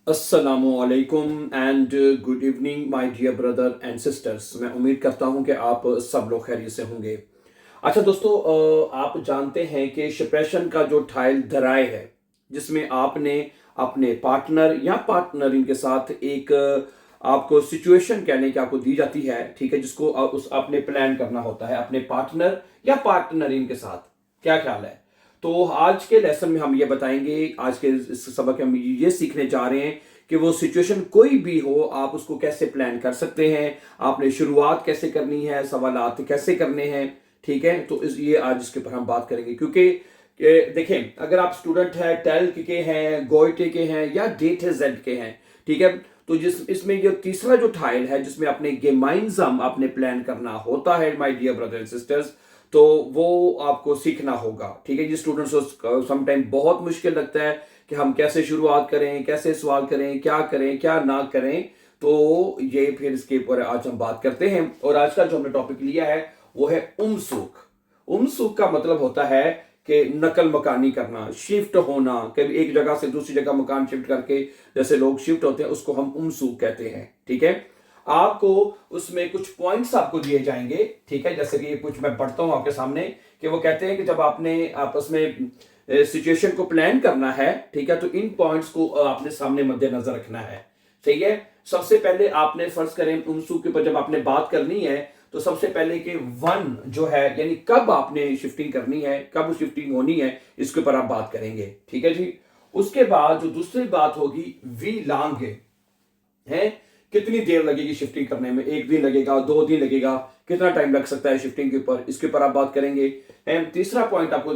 अस्सलामुअलैकुम and good evening my dear brother and sisters. मैं उम्मीद करता हूं कि आप सब लोग खैरियत से होंगे। अच्छा दोस्तों, आप जानते हैं कि डिप्रेशन का जो टाइल धराए है जिसमें आपने अपने पार्टनर या पार्टनर इनके साथ एक आपको सिचुएशन कहने की आपको दी जाती है, ठीक है, जिसको उस आपने प्लान करना होता है अपने पार्टनर या पार्टनर इनके साथ। क्या ख्याल है? तो आज के लेसन में हम ये बताएंगे, आज के इस सबक में हम ये सीखने जा रहे हैं कि वो सिचुएशन कोई भी हो आप उसको कैसे प्लान कर सकते हैं, आपने शुरुआत कैसे करनी है, सवालात कैसे करने हैं। ठीक है, तो ये आज इसके ऊपर हम बात करेंगे क्योंकि देखें, अगर आप स्टूडेंट हैं, टेल्क के हैं, गोइटे के हैं या डेट जेड के हैं, ठीक है, तो जिस इसमें ये तीसरा जो टाइल है जिसमें अपने गेमाइंजम आपने प्लान करना होता है my dear brother and sisters, तो वो आपको सीखना होगा। ठीक है जी स्टूडेंट्स को समटाइम बहुत मुश्किल लगता है कि हम कैसे शुरुआत करें, कैसे सवाल करें, क्या ना करें। तो ये फिर इसके ऊपर आज हम बात करते हैं। और आज का जो हमने टॉपिक लिया है वो है उमसूक। उमसूक का मतलब होता है कि नकल मकानी करना, शिफ्ट होना, कभी एक जगह से दूसरी जगह मकान शिफ्ट करके जैसे लोग शिफ्ट होते हैं उसको हम उमसूक कहते हैं। ठीक है, आपको उसमें कुछ पॉइंट्स आपको दिए जाएंगे। ठीक है, जैसे कि ये कुछ मैं पढ़ता हूं आपके सामने कि वो कहते हैं कि जब आपने आपस में सिचुएशन को प्लान करना है, ठीक है, तो इन पॉइंट्स को आपने सामने मद्देनजर रखना है। सही है, सबसे पहले आपने फर्ज करें उमसू के ऊपर जब आपने बात करनी है तो सबसे पहले कि वन जो है यानी कब आपने शिफ्टिंग करनी है, कब शिफ्टिंग होनी है, इसके ऊपर आप बात करेंगे। ठीक है जी, उसके बाद जो दूसरी बात होगी वी लॉन्ग है, कितनी देर लगेगी शिफ्टिंग करने में, एक दिन लगेगा, 2 दिन लगेगा, कितना टाइम लग सकता है शिफ्टिंग के ऊपर, इसके ऊपर आप बात करेंगे। एंड तीसरा पॉइंट आपको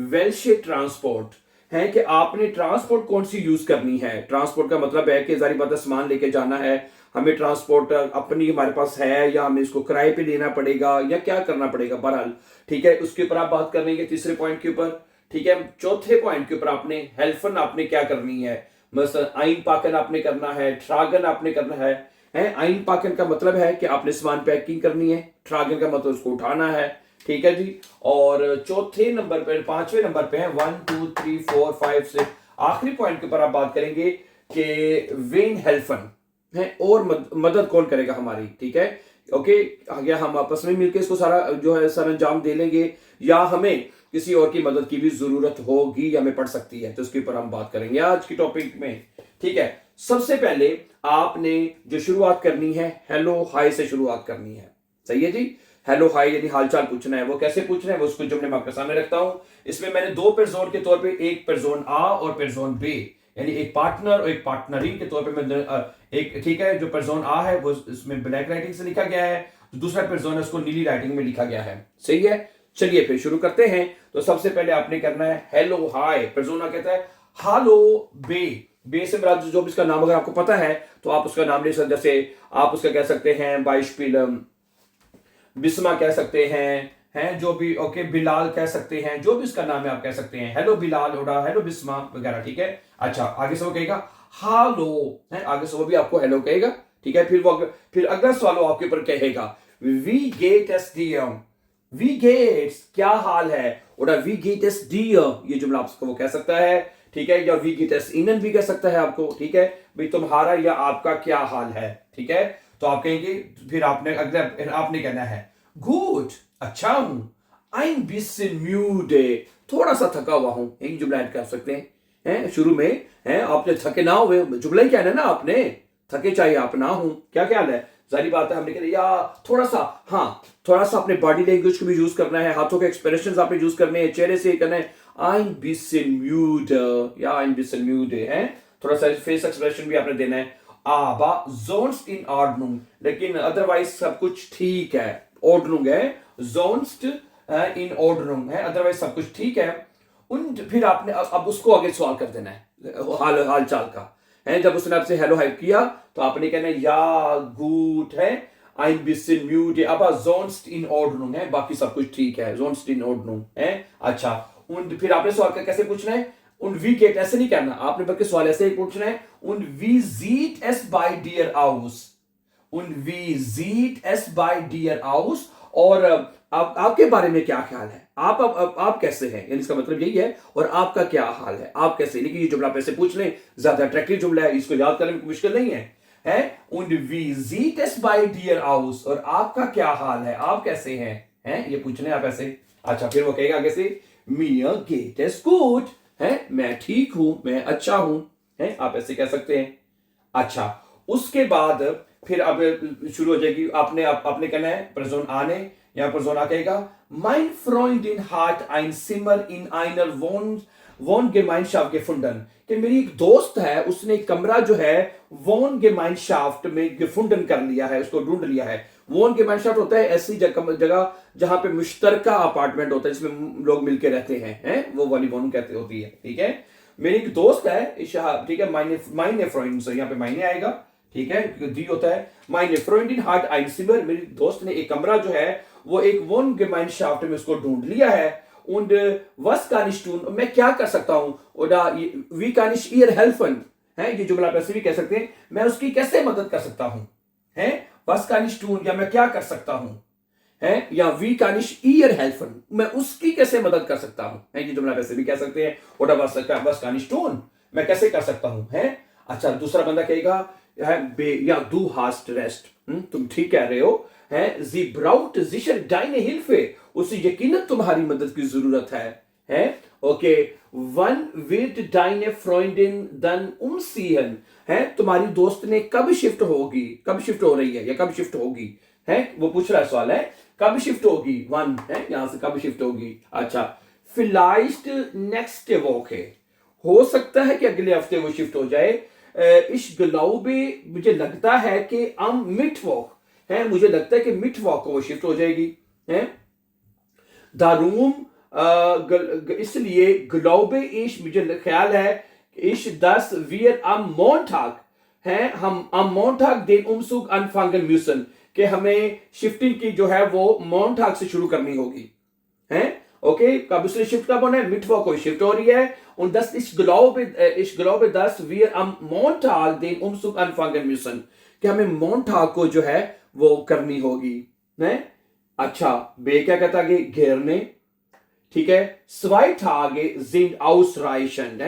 वेल ट्रांसपोर्ट है कि आपने ट्रांसपोर्ट कौन सी यूज करनी है। ट्रांसपोर्ट का मतलब है कि जारी बात है सामान लेके जाना है, हमें ट्रांसपोर्ट अपनी हमारे पास है या हमें इसको किराए पे लेना पड़ेगा या क्या करना पड़ेगा, बहरहाल। ठीक है, उसके ऊपर आप बात करेंगे तीसरे पॉइंट के ऊपर। ठीक है, चौथे पॉइंट के ऊपर आपने हेल्फन आपने क्या करनी है, मतलब आइन पाकन आपने करना है, ट्रागन आपने करना है। आइन पाकन का मतलब है कि आपने सामान पैकिंग करनी है, ट्रागन का मतलब उसको उठाना है। ठीक है जी, और चौथे नंबर पे, पांचवें नंबर पे है 1 2 3 4 5 6, आखिरी पॉइंट के ऊपर आप बात करेंगे कि वेन हेल्फन है और मदद कौन करेगा हमारी। ठीक है, ओके, आगे हम आपस में मिलकर इसको सारा जो है सर अंजाम दे लेंगे या हमें किसी और की मदद की भी जरूरत होगी या हमें पड़ सकती है, तो इसके ऊपर हम बात करेंगे आज की टॉपिक में। ठीक है, सबसे पहले आपने जो शुरुआत करनी है हेलो हाय से शुरुआत करनी है। सही है जी, हेलो हाय यानी हालचाल पूछना है। वो कैसे पूछना है वो उसको जुमले में आपके सामने रखता हूं। इसमें मैंने दो पेरजोन के तौर पे, एक पेरजोन आ और पेरजोन बी, यानी एक पार्टनर और एक पार्टनरिंग के तौर पे मैंने एक, ठीक है, जो पेरजोन आ है वो इसमें ब्लैक राइटिंग से लिखा गया है, जो दूसरा पेरजोन है उसको नीली राइटिंग में लिखा गया है। सही है, चलिए फिर शुरू करते हैं। तो सबसे पहले आपने करना है हेलो हाय। पेरजोना कहता है हालो बे। बे से मेरा जो भी इसका नाम अगर आपको पता है तो आप उसका नाम ले सकते, जैसे आप उसका कह सकते हैं बाइशपीलम, बिस्मा कह सकते हैं जो भी, ओके, बिलाल कह सकते हैं, जो भी उसका नाम है आप कह सकते हैं, हेलो बिलाल होगा, हेलो बिस्मा वगैरह। ठीक है, अच्छा, आगे से वो कहेगा हालो है, आगे से वो भी आपको हेलो कहेगा। ठीक है, फिर अगला सवाल वो आपके ऊपर कहेगा we get S DM, we gets क्या हाल है, और वी गेट एस डियर, ये जुमला आपको वो कह सकता है। ठीक है, या वी गेट एस इनन भी कह सकता है आपको। ठीक है भाई, तुम्हारा या आपका क्या हाल है। ठीक है, तो आप कहेंगे, फिर आपने अगला आपने कहना है गुड, अच्छा हूं, आई एम बिसिन म्यूडे, थोड़ा सा थका हुआ हूं, यही जुमला ऐड कर सकते हैं शुरू में। हैं आपने थके ना हुए, जुमला ही कहना है ना आपने, थके चाहे आप ना हूं, क्या ख्याल है। जारी बात है, हमने कहा या थोड़ा सा, हाँ थोड़ा सा अपने बॉडी लैंग्वेज को भी यूज करना है, हाथों के एक्सप्रेशंस आपने यूज करने हैं, चेहरे से करना है आई एम बिसिन म्यूडे या आई एम बिसिन म्यूडे है, थोड़ा सा फेस एक्सप्रेशन भी आपने देना है। आबा जोन्स इन ऑर्डनुंग, लेकिन अदरवाइज सब कुछ ठीक है। ऑर्डनुंग है, जोन्स्ट इन ऑर्डनुंग है, अदरवाइज सब कुछ ठीक है। उन फिर आपने अब उसको आगे सवाल कर देना है हाल चाल का है। जब उसने आपसे हेलो हाई किया तो आपने कहना है या गुड है, आई एम बिसिन म्यूट, अब जोन्स्ट इन ऑर्डनुंग है, बाकी सब कुछ ठीक है, जोन्स्ट इन ऑर्डनुंग है। अच्छा, उन फिर आपने सवाल का कैसे पूछना है, उन वी गेट ऐसे नहीं करना आपने, बल्कि सवाल ऐसे ही पूछना है उन वी जीट एस बाय डियर हाउस, उन वी जीट एस बाय डियर हाउस, और आप आपके बारे में क्या ख्याल है, आप कैसे हैं, यानी इसका मतलब यही है, और आपका क्या हाल है, आप कैसे। लेकिन ये जुमला आप ऐसे पूछ लें, ज्यादा अट्रैक्टिव जुमला है, इसको याद करने में मुश्किल नहीं है। Und wie sieht es bei dir aus, और आपका क्या हाल है, आप कैसे हैं, ये पूछने आप ऐसे। अच्छा, फिर वो कहेगा आगे से mir geht es gut, मैं ठीक हूं, मैं अच्छा हूं, आप ऐसे कह सकते हैं। अच्छा, उसके बाद फिर अब शुरू हो जाएगी, आपने कहना है पर्सन आने, या पर्सन आ कहेगा mein Freundin hat ein Zimmer in einer Wohngemeinschaft gefunden, कि मेरी एक दोस्त है, उसने एक कमरा जो है Wohngemeinschaft में gefunden कर लिया है, उसको ढूंढ लिया है। Wohngemeinschaft होता है ऐसी जगह जहां पे मुश्तरका अपार्टमेंट होता है, जिसमें लोग मिलके रहते हैं, वो वाली वोन कहते होती है, ठीक है। मेरी एक दोस्त है, ठीक है, माइने फ्रेंड, यहाँ पे माइने आएगा, ठीक है, क्योंकि दी होता है। माइने फ्रेंडिन हार्ट ein Zimmer, मेरी दोस्त ने एक कमरा जो है वो एक Wohngemeinschaft में उसको ढूंढ लिया है। Und was kann ich tun, मैं क्या कर सकता हूं, oder wie kann ich ihr helfen, ये जुमला आप ऐसे भी कह सकते हैं, मैं उसकी कैसे मदद कर सकता हूं, was kann ich tun, या मैं क्या कर सकता हूं, या wie kann ich ihr helfen, मैं उसकी कैसे मदद कर सकता हूं, ये जुमला वैसे भी कह सकते हैं, oder was kann ich tun, मैं कैसे कर सकता हूं, अच्छा, दूसरा बंदा कहेगा या du hast recht, तुम ठीक कह रहे हो, sie braucht sicher deine Hilfe, उसे यकीनन तुम्हारी मदद की जरूरत है, okay. wann wird deine Freundin dann umziehen, तुम्हारी दोस्त ने कब शिफ्ट हो रही है, या कब शिफ्ट होगी, वो पूछ रहा है, सवाल है कब शिफ्ट होगी, वन है यहां से, कब शिफ्ट होगी। अच्छा, vielleicht nächste Woche, हो सकता है कि अगले हफ्ते वो शिफ्ट हो जाए। ich glaube, मुझे लगता है कि am Mittwoch, मुझे लगता है कि मिटवॉक को वो शिफ्ट हो जाएगी, दारूम, इसलिए ग्लोबे इश, मुझे ख्याल है इश 10 wir am Montag, हम am Montag den Umzug anfangen müssen, कि हमें शिफ्टिंग की जो है वो Montag से शुरू करनी होगी, ओके। कब उसने शिफ्ट कब होना है, मिटवॉक को शिफ्ट हो रही है। und das ich glaube, dass wir am Montag den Umzug anfangen müssen, कि हमें मोन्टाग को जो है वो करनी होगी, अच्छा, बे क्या कहता है, घेरने, ठीक है। zwei Tage sind ausreichend,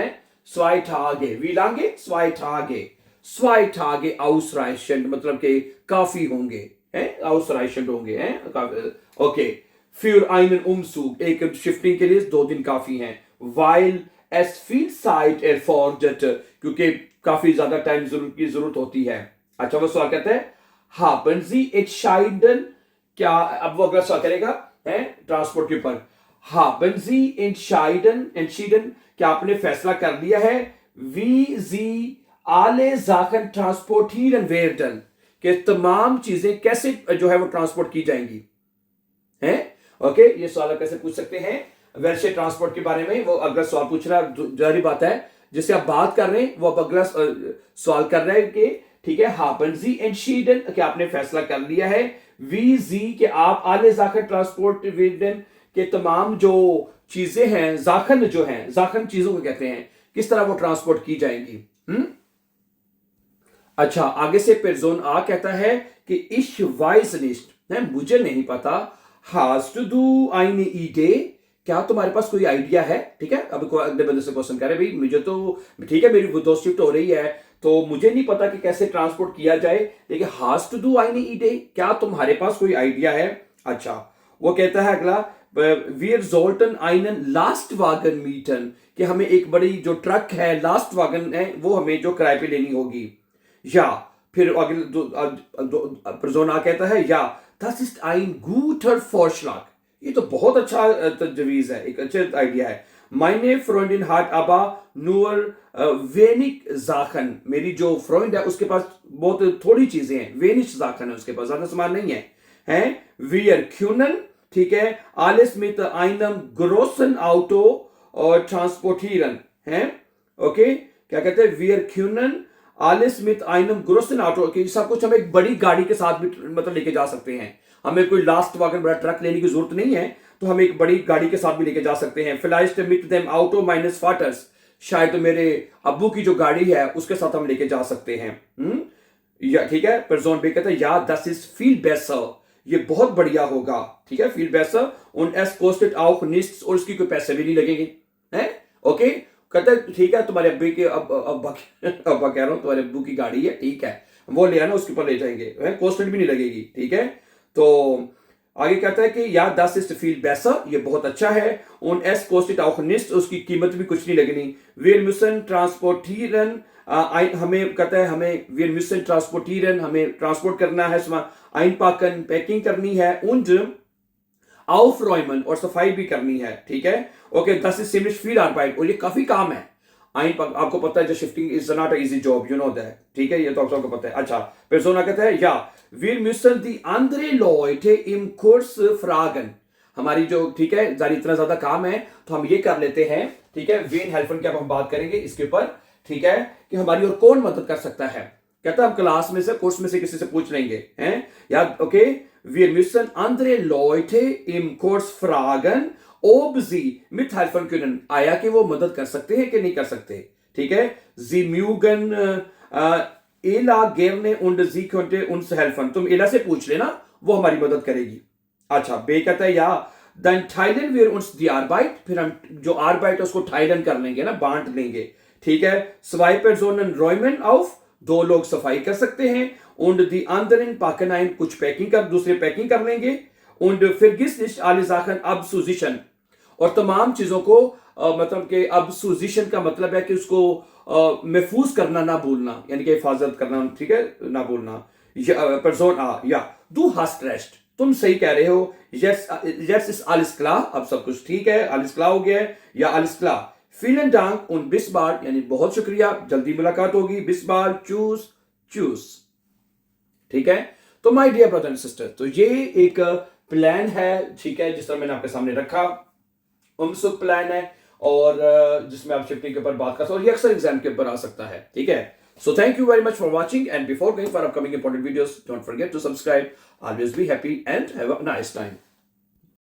zwei Tage, wie lange, zwei Tage ausreichend, मतलब कि काफी होंगे, ausreichend होंगे, ओके। für einen Umzug, एक शिफ्टिंग के लिए 2 दिन काफी हैं, weil es viel Zeit erfordert, क्योंकि काफी ज्यादा टाइम की जरूरत होती है। अच्छा, वो सवाल कहते हैं haben Sie entschieden, क्या, अब वो अगला सवाल करेगा ट्रांसपोर्ट के ऊपर, haben Sie entschieden, क्या आपने फैसला कर लिया है, wie Sie alle Sachen transportieren werden, कि तमाम चीजें कैसे जो है वो ट्रांसपोर्ट की जाएंगी, ओके। ये सवाल कैसे पूछ सकते हैं, वैसे ट्रांसपोर्ट के बारे में वो अगला सवाल पूछ रहा है, जारी बात है, जिससे आप बात कर रहे हैं वो अब अगला सवाल कर रहे हैं कि ठीक है, haben Sie entschieden, कि आपने फैसला कर लिया है, wie Sie, कि आप alle Sachen ट्रांसपोर्ट werden, के तमाम जो चीजें हैं, जाखन जो हैं, जाखन चीजों को कहते हैं, किस तरह वो ट्रांसपोर्ट की जाएंगी। अच्छा, आगे से पर्सन आ कहता है कि ich weiß nicht, मुझे नहीं पता, hast du eine Idee, क्या तुम्हारे पास कोई आइडिया है, ठीक है। अब अगले बंदे से क्वेश्चन कर रहे भाई, मुझे तो ठीक है, मेरी दोस्त शिफ्ट हो रही है, तो मुझे नहीं पता कि कैसे ट्रांसपोर्ट किया जाए, लेकिन hast du eine Idee, क्या तुम्हारे पास कोई आइडिया है। अच्छा, वो कहता है अगला, wir sollten einen Lastwagen mieten, कि हमें एक बड़ी जो ट्रक है, लास्ट वागन है, वो हमें जो किराए पे लेनी होगी। या फिर अगले पर्सन आ कहता है, या das ist ein guter Vorschlag, ये तो बहुत अच्छा तजवीज है, एक अच्छा आइडिया है। meine Freundin hat aber nur wenig Sachen, मेरी जो फ्रेंड है उसके पास बहुत थोड़ी चीजें हैं, wenig Sachen है उसके पास, ज्यादा सामान नहीं है, wir können, ठीक है, alles mit einem großen Auto transportieren, okay. क्या कहते हैं, wir können alles mit einem großen Auto, कि सब कुछ हम एक बड़ी गाड़ी के साथ भी मतलब लेके जा सकते हैं, हमें कोई लास्ट वागन बड़ा ट्रक लेने की जरूरत नहीं है, तो हम एक बड़ी गाड़ी के साथ भी लेके जा सकते हैं। vielleicht mit dem Auto meines Vaters, शायद तो मेरे अब्बू की जो गाड़ी है उसके साथ हम लेके जा सकते हैं, या ठीक है। पर्सन बे कहता है, या das ist viel besser, ये बहुत बढ़िया होगा, ठीक है। फील बेसर und es kostet auch nichts, और उसकी कोई पैसे भी नहीं लगेंगे, हैं, ओके। कहता है ठीक है, तुम्हारे अब्बे के अब्बा अब्बा कह रहा हूँ, तुम्हारे अब्बू की गाड़ी है, ठीक है, वो ले आना, उसके ऊपर ले जाएंगे, कॉस्ट भी नहीं लगेगी, ठीक है। तो आगे कहता है कि या das ist viel besser, ये बहुत अच्छा है, und es kostet auch nichts, उसकी कीमत भी कुछ नहीं लगनी। wir müssen transportieren, हमें कहता है हमें wir müssen transportieren, हमें ट्रांसपोर्ट करना है, einpacken, पैकिंग करनी है, und aufräumen, और सफाई भी करनी है, ठीक है, okay. das ist ziemlich viel Arbeit, और ये काफी काम है। आपको पता है जो shifting is not easy job, you know that, ठीक है, ये तो आपको पता है। अच्छा, पर्सोना कहता है या wir müssen die andere Leute im Kurs fragen, हमारी जो, ठीक है, जारी इतना ज्यादा काम है तो हम ये कर लेते हैं, ठीक है। wen helfen की अब हम बात करेंगे इसके ऊपर, ठीक है, कि हमारी और कौन मदद कर सकता है। कहता है हम क्लास में से, कोर्स में से किसी से पूछ लेंगे, हैं, या okay. wir müssen andere Leute im Kurs fragen ob sie mithelfen können, आया कि वो मदद कर सकते हैं कि नहीं कर सकते, ठीक है। sie mögen Ella gerne und sie könnte uns helfen, तुम एला से पूछ लेना, वो हमारी मदद करेगी। अच्छा, बे कहता है या dann teilen wir uns die Arbeit, फिर हम जो Arbeit है उसको teilen कर लेंगे ना, बांट लेंगे, ठीक है। zwei Personen räumen auf, दो लोग सफाई कर सकते हैं, und die anderen packen ein, कुछ पैकिंग कर, दूसरे पैकिंग कर लेंगे, und vergiss nicht alle Sachen abzusichern, और तमाम चीजों को मतलब कि abzusichern का मतलब है कि उसको महफूज करना, ना भूलना, यानी कि हिफाजत करना, ठीक है, ना भूलना। पर्सन या du hast recht, तुम सही कह रहे हो, jetzt ist alles klar, अब सब कुछ ठीक है, alles klar हो गया है, या alles klar, vielen Dank und bis bald, यानी बहुत शुक्रिया, जल्दी मुलाकात होगी, bis bald, tschüss tschüss, ठीक है। तो my dear brother and sister, तो ये एक प्लान है, ठीक है, जिस तरह मैंने आपके सामने रखा, उमसुक प्लान है, और जिसमें आप शिफ्टिंग के ऊपर बात कर सकते हो, और ये अक्सर एग्जाम के ऊपर आ सकता है, ठीक है। So thank you very much for watching, and before going for upcoming important videos, don't forget to subscribe. Always be happy and have a nice time.